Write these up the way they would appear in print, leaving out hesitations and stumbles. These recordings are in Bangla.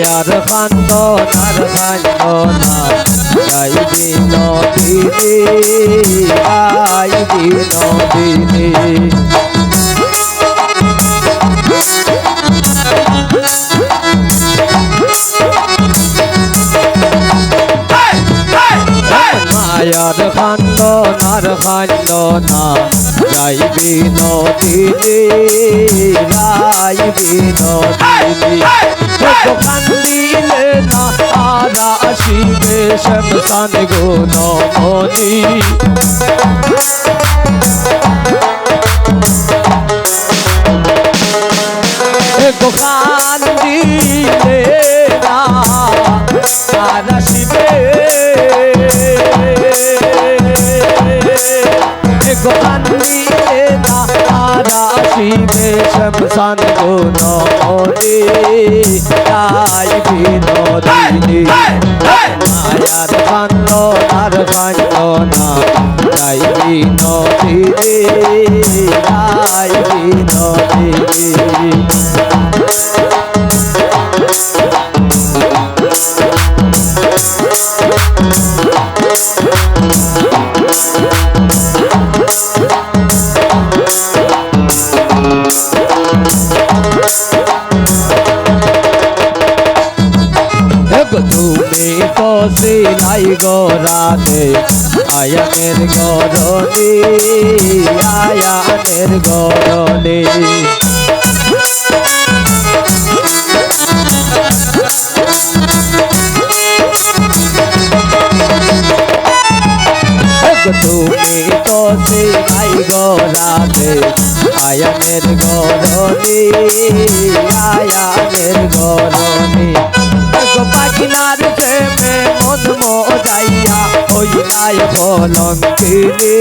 মায়ার খান্দনার খান্দনা গাই বিনোদিনী গাই বিনোদিনী মায়ার খান্দনার খান্দনা গাই বিনোদিনী গাই বিনোদিনী কান্দিলে না আর আসিবে শ্মশান গুণমণি কান্দিলে না আর আসিবে কান্দিলে না আর আসিবে শ্মশান গুণমণি গাই বিনোদিনী মায়ার খান্দনার খান্দনা গাই বিনোদিনী গাই বিনোদিনী তুমি তো সিলাই গোরাতে আয়ানের গরণী আয়ানের গরণী তুমি তো সিলাই গোরাতে আয়ানের গরণী আয়ানের গরণী পাখিনার প্রেমে মন মজাইয়া হইলাই কলঙ্কিনী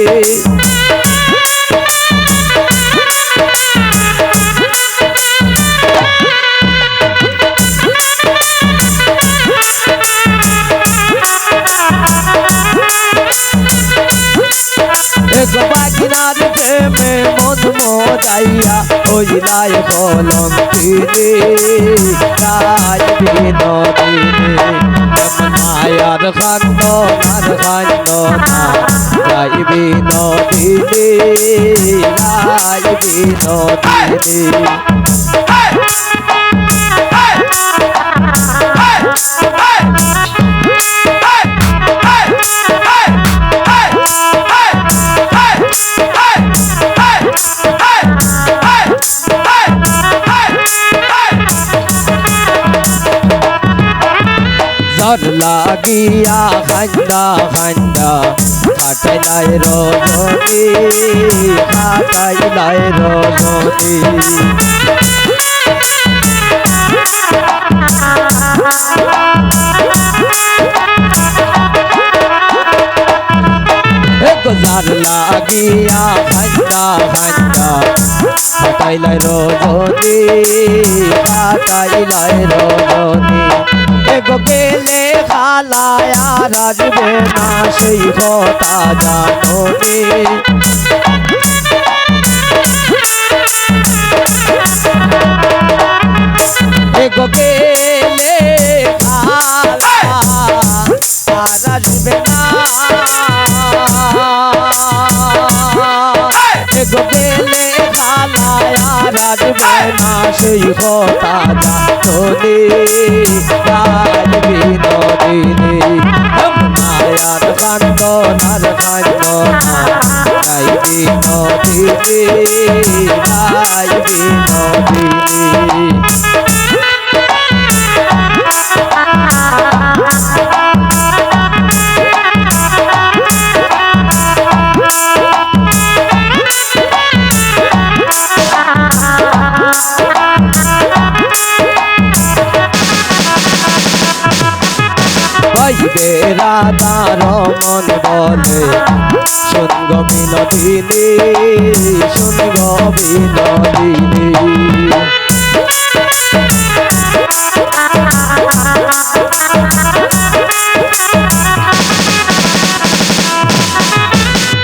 পাখিনার প্রেমে মন মজাইয়া হইলাই কলঙ্কিনী গাই বিনোদিনী মায়ার খান্দনার খান্দনা গাই বিনোদিনী গাই বিনোদিনী ঝড় লাগিয়া খান্দা খান্দা কাটাইলাই রজনী কাটাইলাই রজনী ঝড় লাগিয়া খান্দা খান্দা কাটাইলাই রজনী কাটাইলাই রজনী গেলে খালায়া রাজবে না সেই কথা জানি গেলে খালায়া রাজবে না গেলে খালায়া রাজবে না সেই কথা জানি গাই বিনোদিনী মায়ার খান্দনার খান্দনা গাই বিনোদিনী গাই বিনোদিনী রাধার মন বলে শুনগ বিনোদিনী শুনগ বিনোদিনী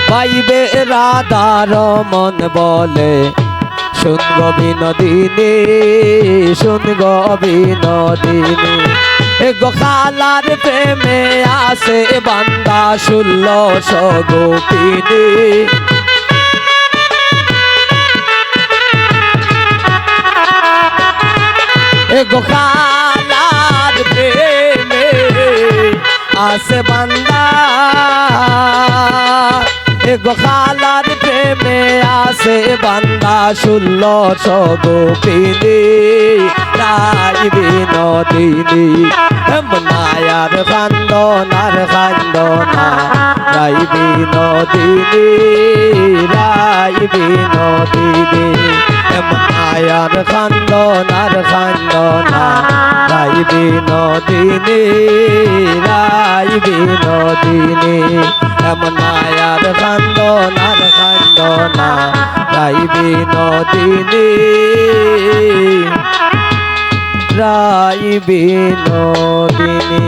পাইবে রাধার মন বলে শুনগ বিনোদিনী শুনগ বিনোদিনী গো খালার প্রেমে আসে বান্দা 1600 গোপিনী গো খালার প্রেমে আসে বান্দা গো খালার প্রেমে আসে বান্দা 1600 গোপিনী রাই বিনোদিনী মায়ার কান্দনার কান্দনা রাই বিনোদিনী রাই বিনোদিনী মায়ার কান্দনার কান্দনা রাই বিনোদিনী রাই বিনোদিনী মায়ার কান্দনার কান্দনা রাই বিনোদিনী রাই বিনোদিনী।